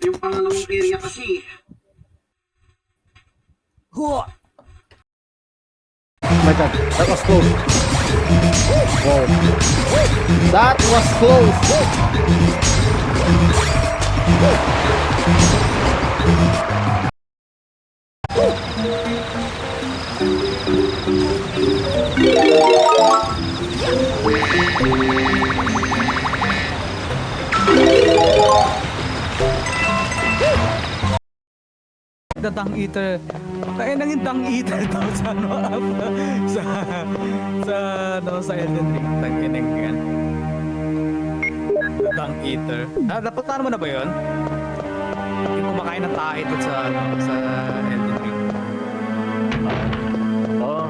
Yung pangalawang area kasi. Huh! Oh my god, that was close. Whoa. That was close. The Dung Eater. Kaya nang yung Dung Eater daw sa ano, sa Elden Ring. Tanginig yan. The Dung Eater. Napuntahan mo na ba yun? Yung kumakain ng tae doon sa, sa Elden Ring. Oh.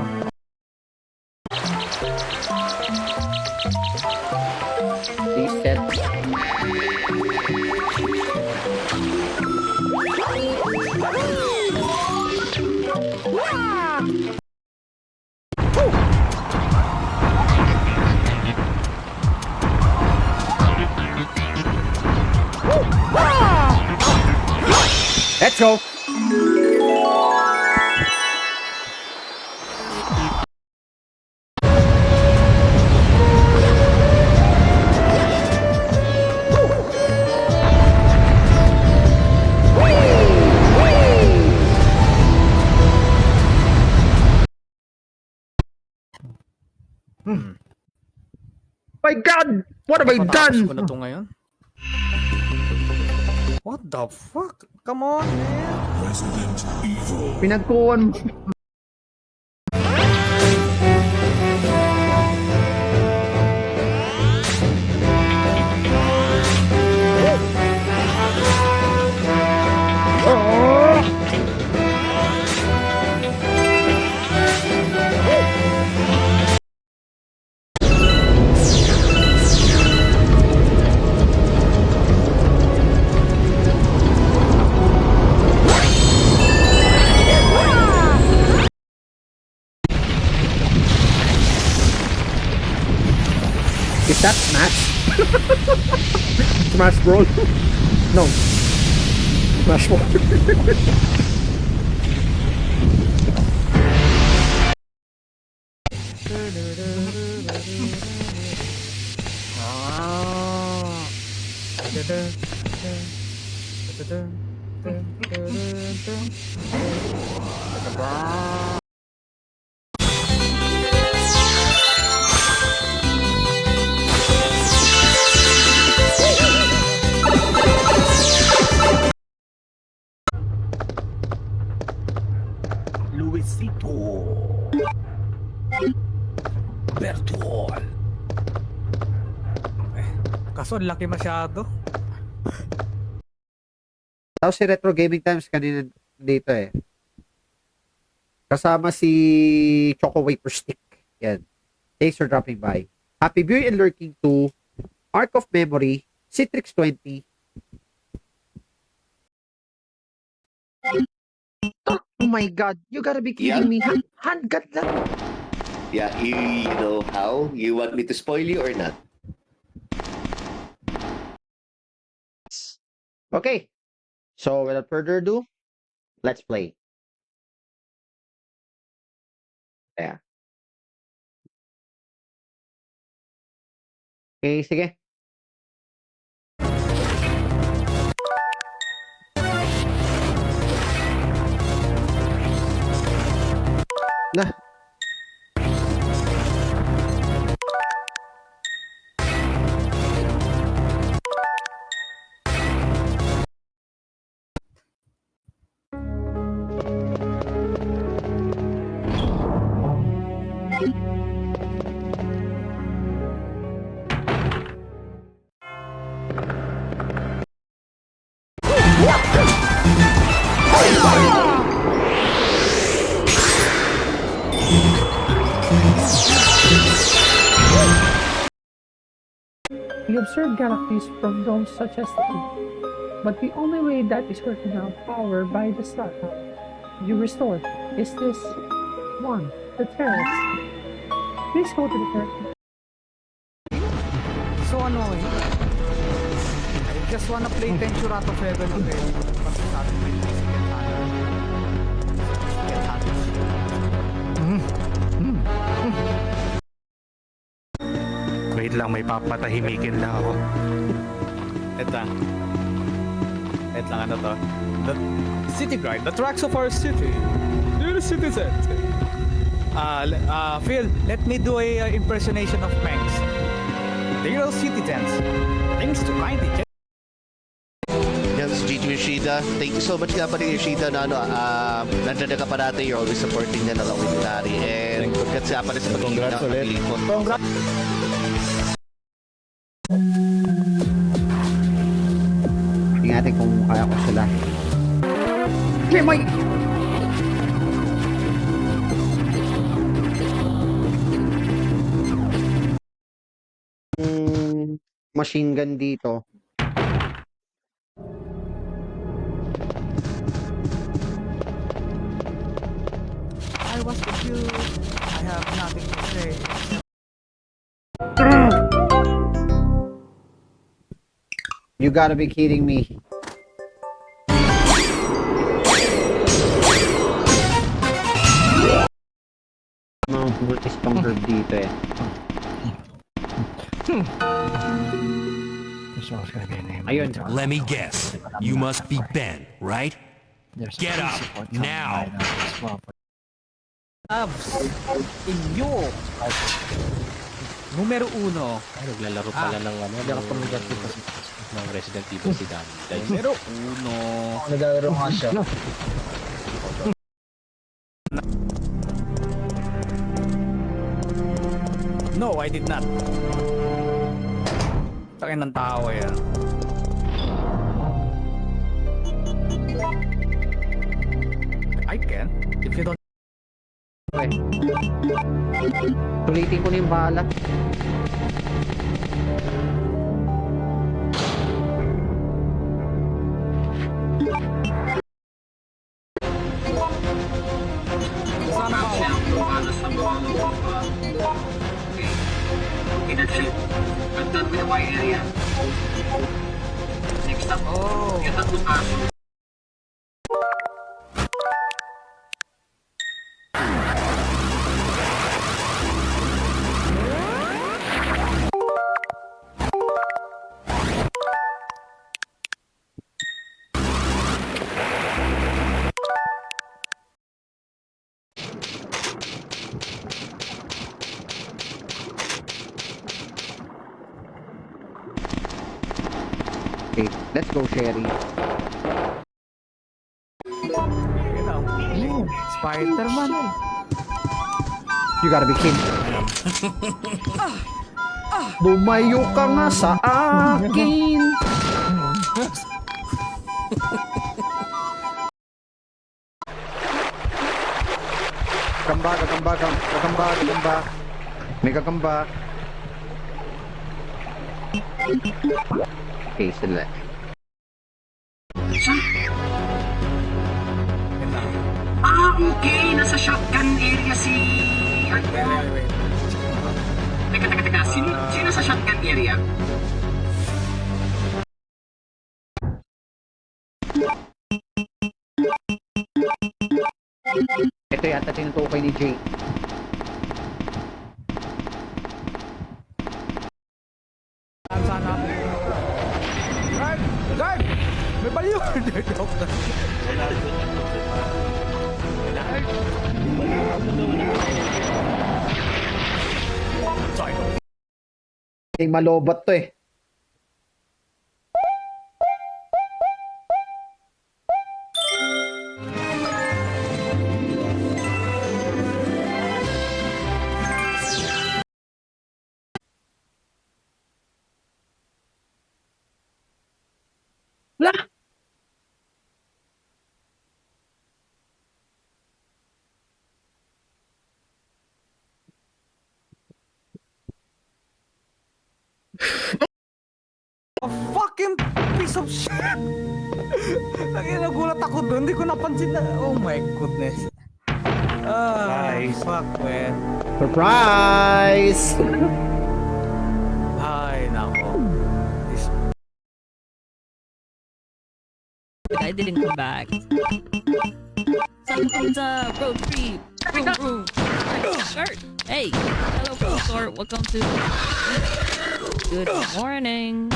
Reset. Let's go. My God! What have I Matapos done? ko na to ngayon. What the fuck? Come on, man. Pinagkuhan mo. Is that Smash? Smash Bros? No. Smash Bros. Luisito Bertuol. Kaso laki masyado. Tapos si Retro Gaming Times kanina dito eh. Kasama si Choco Wafer Stick. Yan. Thanks for dropping by. Happy viewing and lurking to Arc of Memory, Citrix 20. Oh my God, you gotta be kidding me. Handgun lang. Yeah, you know how? You want me to spoil you or not? Okay. So without further ado, let's play. Yeah. Okay, sige. Nah. We observe galaxies from domes such as the Earth, but the only way that is working out power by the sun you restore is this one, the terrace. Please go to the terrace. So ano eh? just wanna play Tenchu Rato Feather ulit. Kasi sa atin may Mexican Hunter. Mexican Hunter. Wait lang, may papatahimikin lang ako. Wait lang. Wait lang, ano to? The city guard, the tracks of our city. Dear citizens. Phil, let me do a impersonation of Manx. Dear citizens, thanks to kindly Yan, si Gigi Yoshida. Thank you so much nga pala Yoshida na nandiyan ka pa natin. You're always supporting na along with Larry. And congrats nga pala sa pagiging Congrats ulit. Congrats. Tingnan natin kung kaya ko sila. Okay, may... Machine gun dito. I was confused. I have nothing to say. You gotta be kidding me. Mga butis pang herb dito eh. Ayun. Let me guess. You must be Ben, right? Get up now. Abs. Inyo. Numero 1. Ay, naglalaro pala ng ano, ng Resident Evil si Danny. Numero 1. Naglalaro nga siya. No, I did not. Takin ng tao yan. I can. If you don't... Tulitin ko na yung bala. Sana ako. Oh. Okay, let's go, Sherry. You know. Spider-Man. You gotta be kidding. Bumayo ka nga sa akin. Gagamba. May gagamba. Okay, sila. Okay. Nasa shotgun area si... Wait. Teka. Sino sa shotgun area? Ito yata tinutukay ni Jay. Sana ako. Guard! May baliw! Joke lang. Sorry. Ay, malobat to eh. A fucking piece of shit! Nagulat ako doon, hindi ko napansin na... Oh my goodness. Nice. Fuck, man. Surprise! Ay, nako. I didn't come back. Sometimes road trip. Vroom, vroom. Shirt. Hey, hello, Professor. Welcome to. Good morning.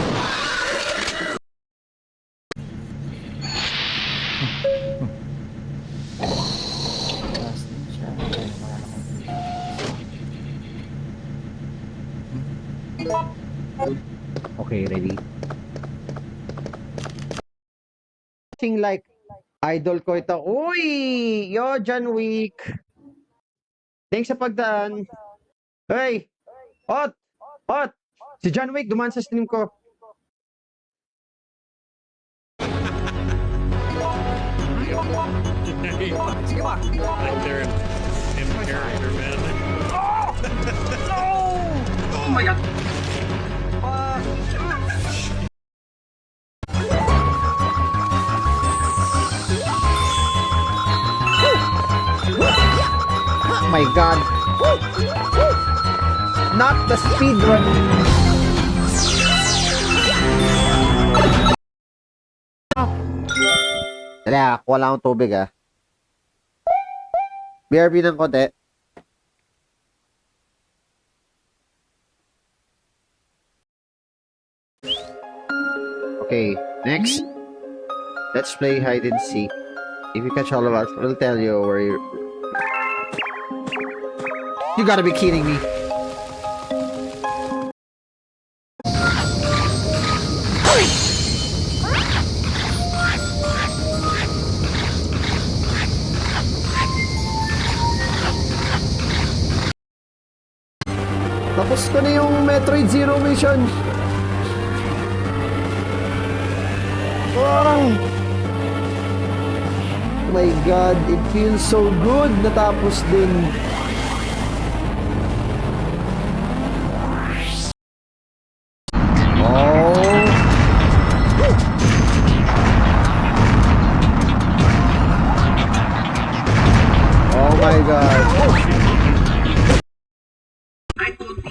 Okay, ready? Thing like idol ko ito. Uy! Yo, John Wick! Thanks sa pagdaan. Hey! Ot! Ot! Si John Wick, dumaan sa stream ko. Sige ba? Oh my God! My God! Not the speedrun! Dali kuha lang akong tubig BRB ng konti. Okay, next. Let's play hide and seek. If you catch all of us, we'll tell you where you're... You gotta be kidding me. Tapos ko na yung Metroid Zero Mission. Oh my God, it feels so good natapos din. Oh my God.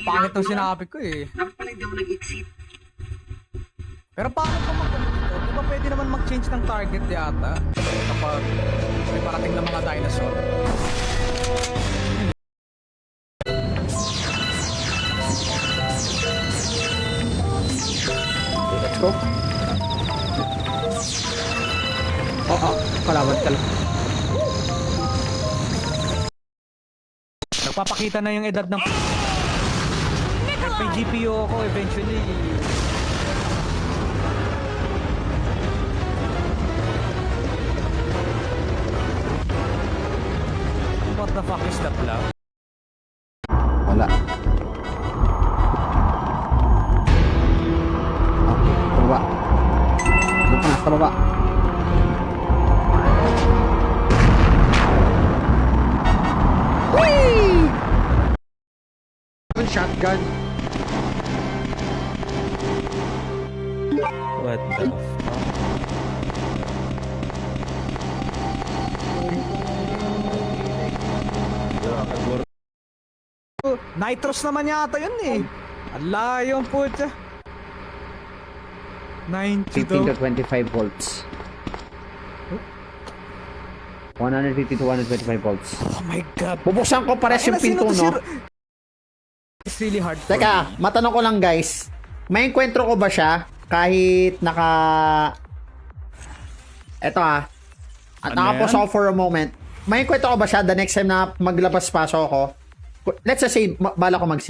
Pangit itong sinabi ko eh. Dapat pala hindi ako nag-exit. Pero paano pa mag-ito? Di ba pwede naman mag-change ng target yata? Kapag may parating na mga dinosaur. Let's go. Kalaban ka lang. Nagpapakita na yung edad ng... May GPU ako eventually. What the fuck is that love? Wala. Okay, baba. Doon ka na sa baba. Whee! Shotgun. What the Nitros naman yata yun eh. Ala, yung putya. 90 15 to 25 volts. 150 to 125 volts. Oh my God. Bubuksan ko pares yung pinto, no? It's really hard for Teka, matanong ko lang guys. May enkwentro ko ba siya kahit naka... Eto At Ano nakapost yan? ako for a moment. May enkwentro ko ba siya the next time na maglabas-paso ako? Let's just say, bala ko mag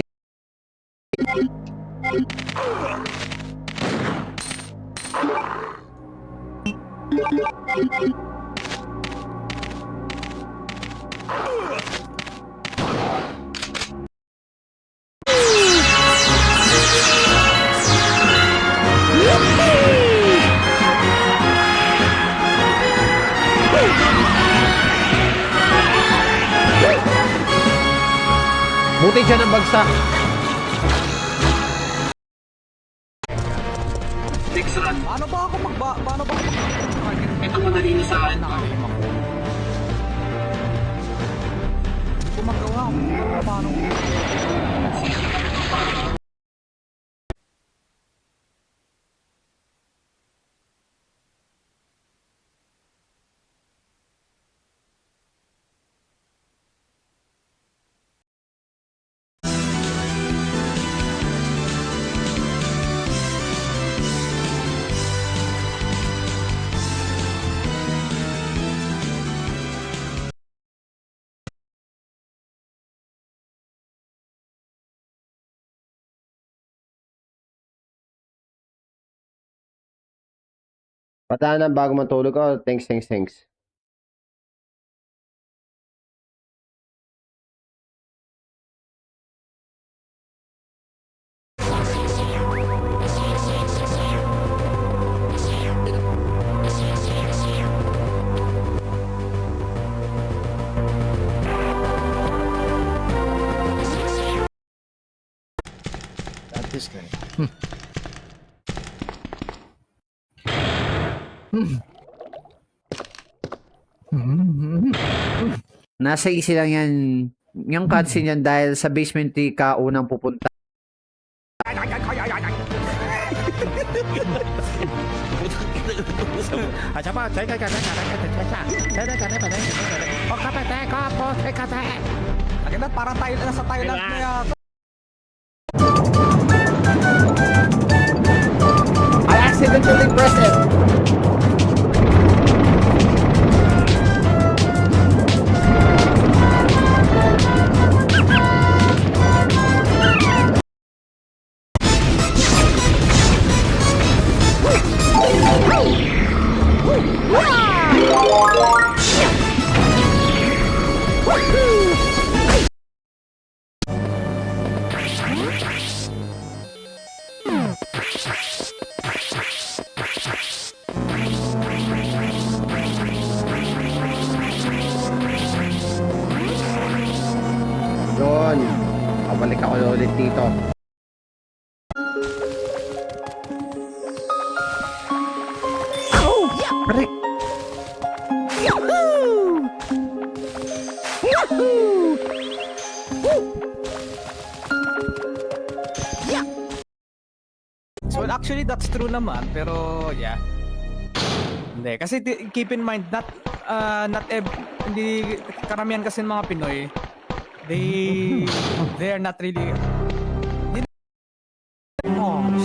Buti siya ng bagsak. Next run. Paano ba ako Ito madali na sa akin. gumagawa? Paano? Patanan bago matulog. Oh, thanks. That is good. Nasa easy lang yan. Yung cutscene yan dahil sa basement ka unang pupunta. Agad parang tayo na sa Thailand na yata. I accidentally pressed it. Doon. Pabalik ako ulit dito. Aray! So actually that's true naman, pero yeah. Hindi kasi keep in mind hindi karamihan kasi ng mga Pinoy they are not really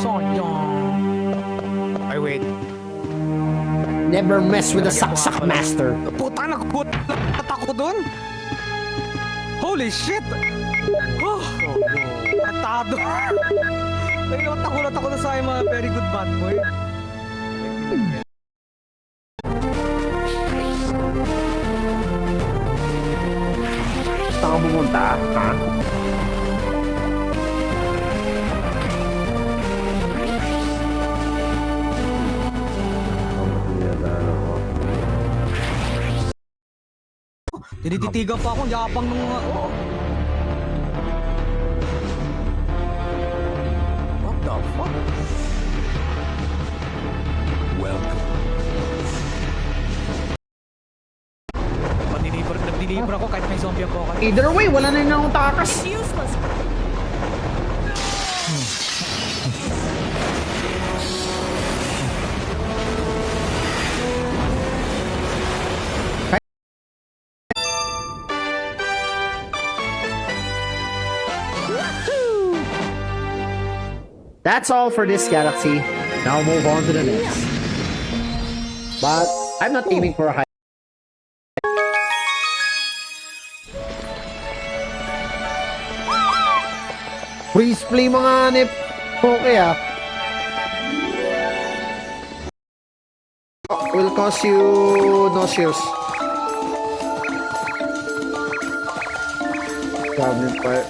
sayang. Ay wait. Never mess with a saksak master. Puta nagput ako dun. Holy shit. Oh, atado. Nagulat ako na sa aking mga very good bad boy. Saan ka pumunta? Ha? Tinititigan pa akong yapang nung What the fuck? Welcome. Nag-deliver ako kahit may zombie ako. Either way, wala na rin akong takas. That's all for this galaxy. Now move on to the next. But I'm not aiming for a high. Freeze play mga anip. Okay ah. Will cause you nauseous. Cabinet part.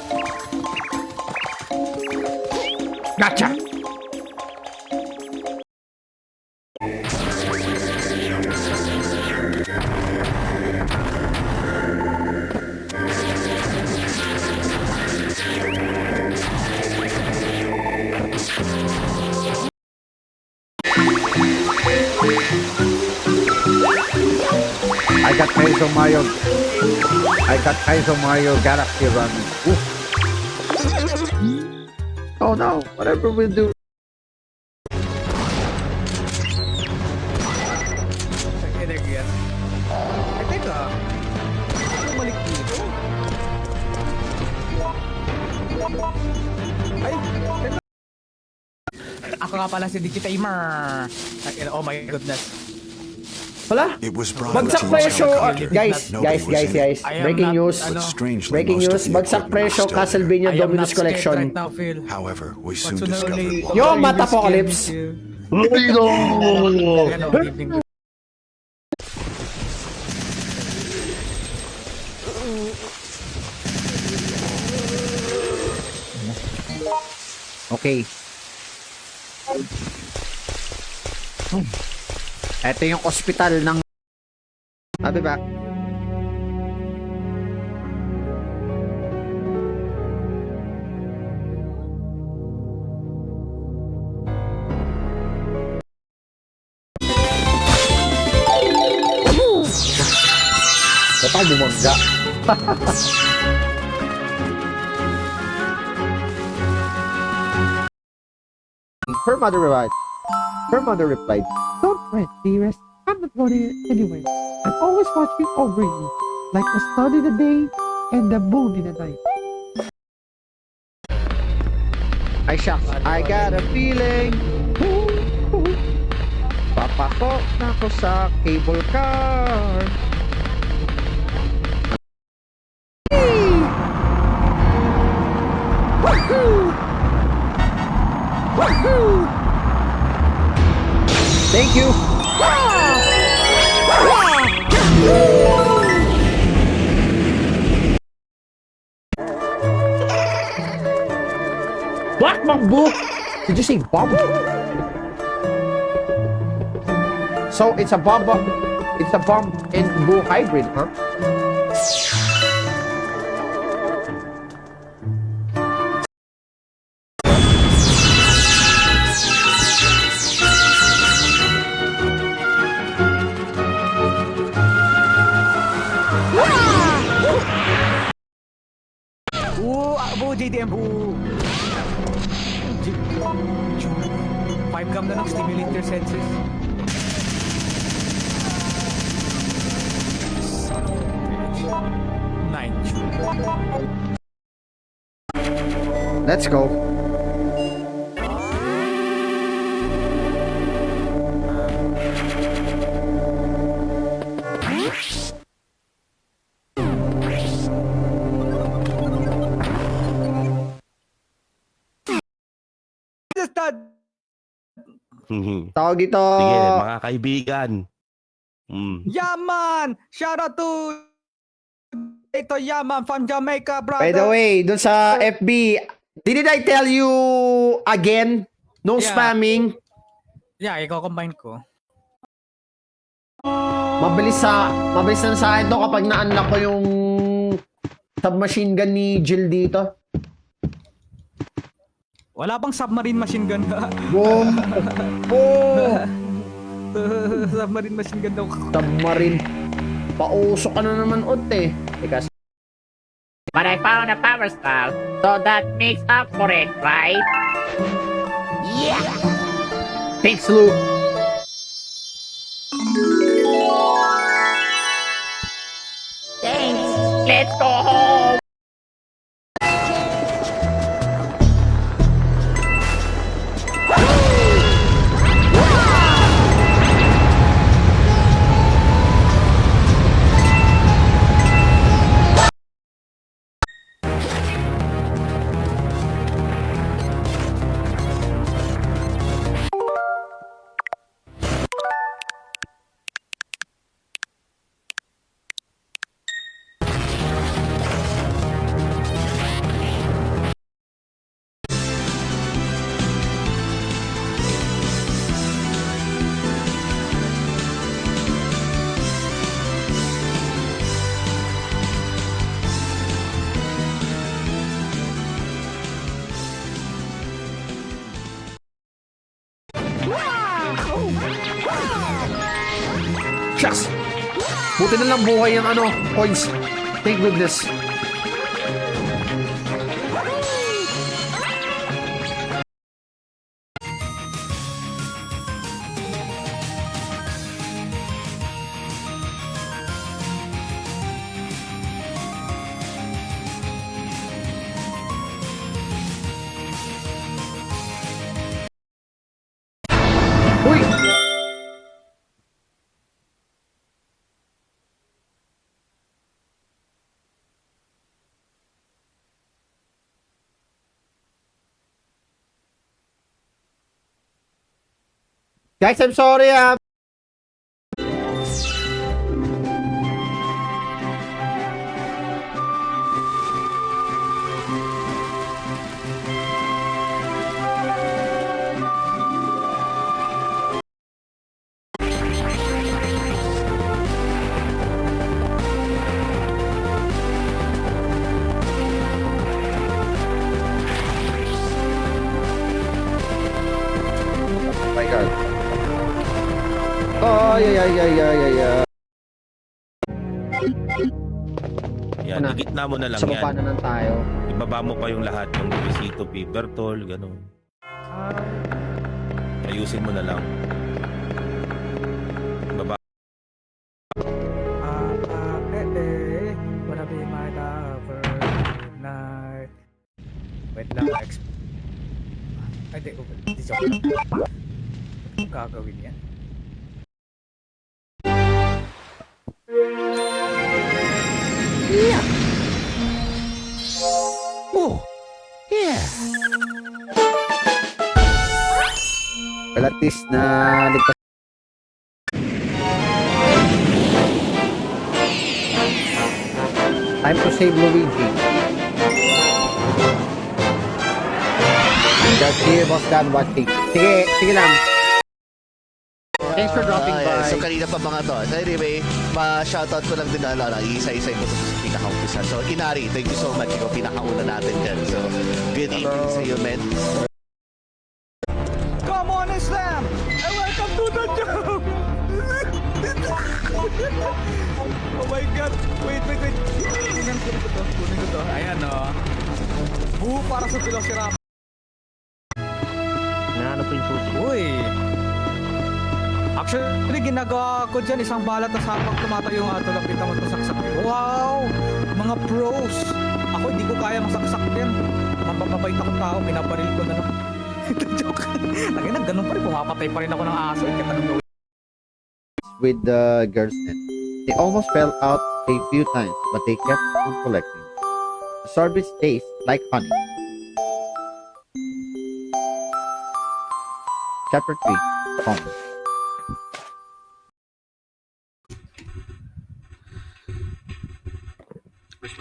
Gotcha! I got Kaizo Mario. I got Kaizo Mario Galaxy Run. Oof. Oh no, whatever we'll do. Ay, teka. Bumalik dito. Ay, teka. Ako nga pala si Digitamer. Oh my goodness. Wala? It was Bagsak presyo, guys. Breaking news. Bagsak presyo, Castlevania Dominus Collection. However, we soon discovered Yo, Mat Apocalypse. Hello, good evening. Okay. Ito yung ospital ng... I'll be back. Baka bumangga. Her mother replied, Don't fret, dearest. I'm not going anywhere. I'm always watching over you, like the sun in the day and the moon in the night. "Ay shucks, I got a feeling. Papasok na ako sa cable car." Thank you. What, Mambo? Did you say Bubba? So it's a Bubba. It's a Bump and Boo hybrid, huh? Boo, JDM, boo. 5 gram na lang, stimulate your senses. Son of a bitch. 9 June. Let's go. Just that. Tawag dito. Sige, mga kaibigan. Yaman! Shout out to ito Yaman from Jamaica, brother. By the way, dun sa FB, didn't I tell you again? No Yeah. spamming. Yeah, i-combine ko. Mabilis na sa akin to kapag na-unlock ko yung submachine gun ni Jill dito. Wala bang submarine machine gun? Boom! Boom! Submarine machine gun daw. Submarine. Pauso ka na naman, Ote. Teka, But I found a power spell, so that makes up for it, right? Yeah! thanks, Luke. Thanks! Let's go home! Shucks! Buti na lang buhay yung points. Thank goodness. Uy! Guys, I'm sorry Oh my God. Ay. Yan, Ano? igitna mo na lang Sa baba yan. na lang tayo. Ibaba mo pa yung lahat. Yung Luisito, Pibertol, gano'n. Ayusin mo na lang. Baba. Wanna be my lover tonight. Wait lang, Ay, di joke. Anong gagawin yan? Well, at least na ligtas. Time to save Luigi. Just here, boss Dan watching. Sige lang. Thanks for dropping by. So kanina pa mga to. So anyway, ma-shoutout ko lang din na isa-isa mo sa pinaka-umpisa. So Inari, thank you so much. Ikaw pinakauna natin dyan. So good evening sa iyo, men. Come on, Islam! And welcome to the job! Oh my God! Wait. Kunin ko to. Ayan, oh. Buo para sa Velociraptor. Naano po yung susi? Uy! Actually, ginagawa ko dyan, isang balat na sapag tumatayo yung ato, lapitan mo ito saksak. Wow! Mga pros! Ako, hindi ko kaya masaksak din. Mapapabait akong tao, pinaparil ko na lang. Joke. Lagi na, ganun pa rin, pumapatay pa rin ako ng aso. With the girls net. They almost fell out a few times, but they kept on collecting. The sorbet tastes like honey. Chapter 3. Home. Wait.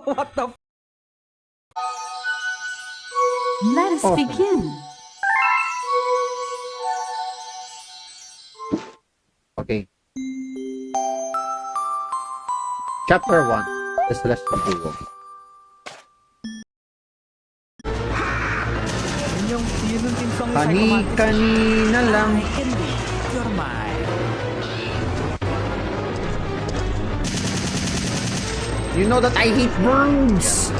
What the f***? Let us Awesome. begin. Okay. Chapter 1. The Celestial Duo. Yun yung team song ni Kanina lang. You're mine. You know that I hate birds.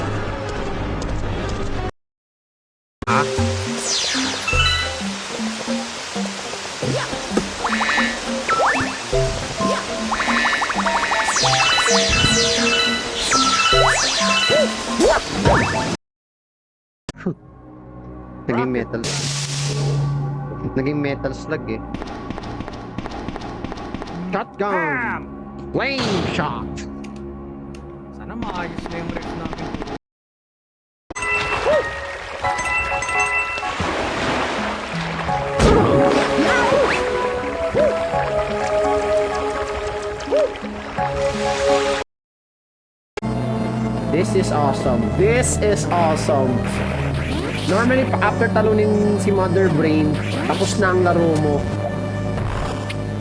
Naging metal slug eh. Shotgun! Flame shot! Sana maayos na yung ref namin. This is awesome. This is awesome. Normally, after talunin si Mother Brain, tapos na ang laro mo.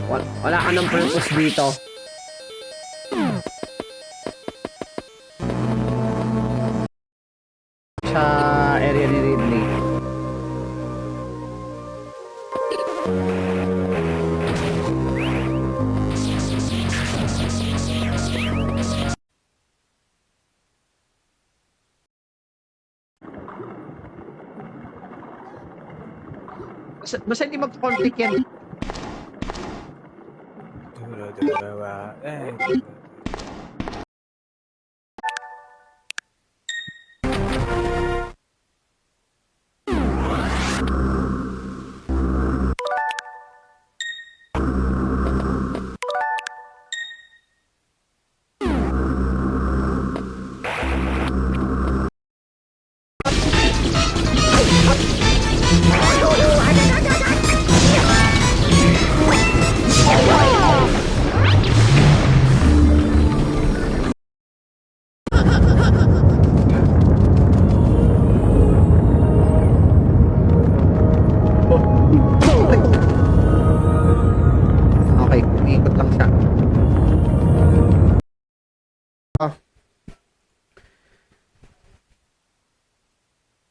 Wala ka ng purpose dito. Sa area ni Ridley. Basta hindi mag-conflict yan.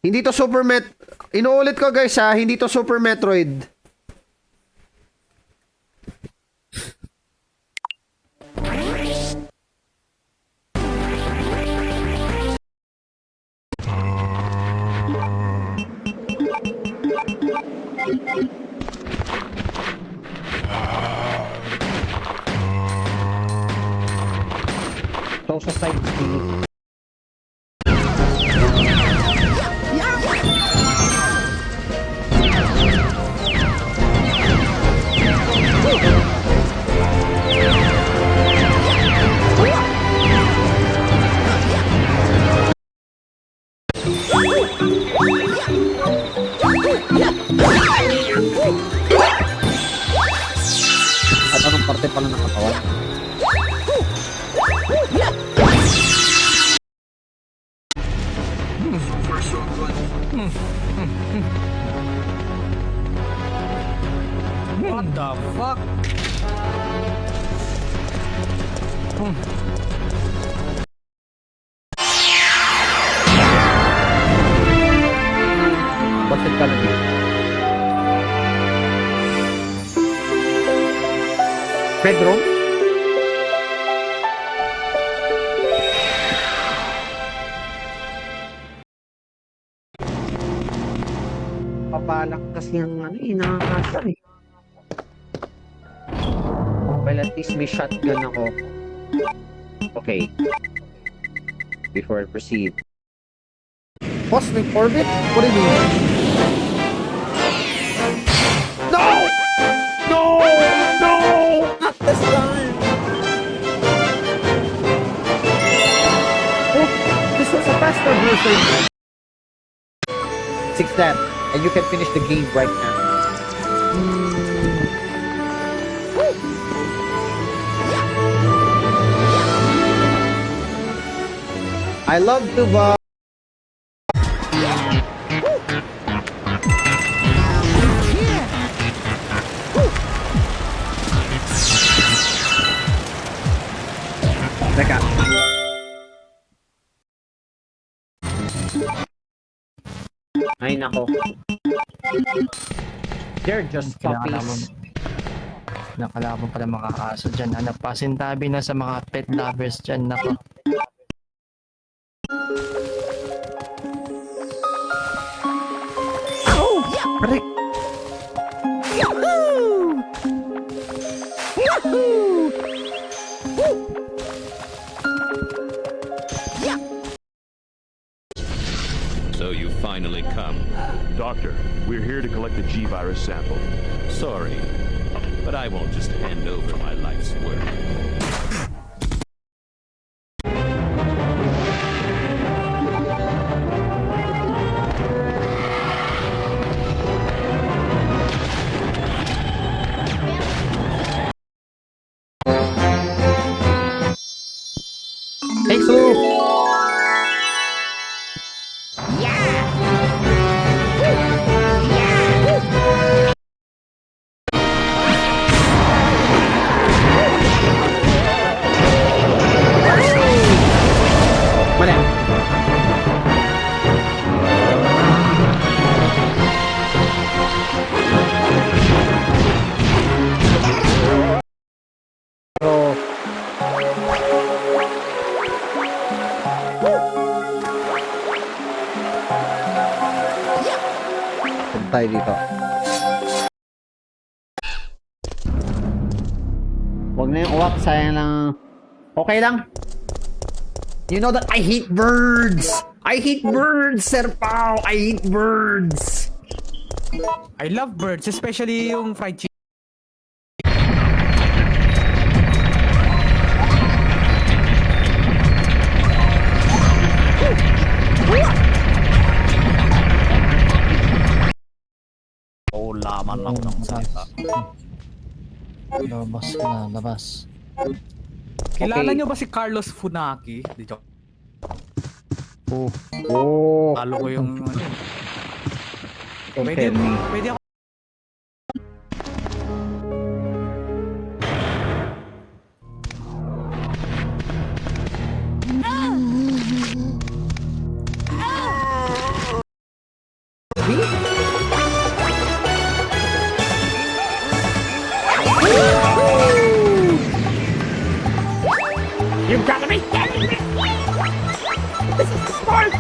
Hindi to Inuulit ko guys ha, hindi to Super Metroid. So sa side B. At anong parte pala ng katawan? First round 1. What the fuck? What's it gonna be? Bedroom? Pabalak kasi ang nakakasar eh. Well, at least may shotgun ako. Okay. Before I proceed. Cosmic orbit? What do you mean? No! No! No! Not this time! Oh, this was a faster version. 6 that, and you can finish the game right now. I love to Teka. Ay nako. They're just puppies. Nakalaban pala mga aso dyan. Hanap pasintabi na sa mga pet lovers dyan. Nako. Pare. So you finally come. Doctor, we're here to collect the G-Virus sample. Sorry, but I won't just hand over my life's work. Thanks, Lou. Tayo dito. Huwag na yung uwak, sayang lang. Okay lang. You know that I hate birds. I hate birds, Sir Pao. I hate birds. I love birds, especially yung fried chicken. Laman lang ng salita. Labas na, labas. Kilala Okay. nyo ba si Carlos Funaki? Di joke. Oh. Talo ko yung ano. Don't Pwede, tell me. pwede ako You gotta be kidding me! This is sport!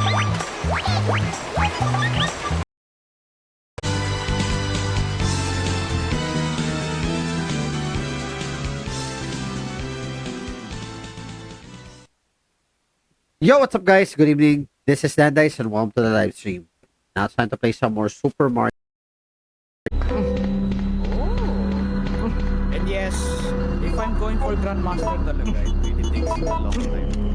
Yo, what's up guys? Good evening. This is Nandice and welcome to the live stream. Now it's time to play some more Super Mario. And yes, if I'm going for Grandmaster talaga, it really takes a long time.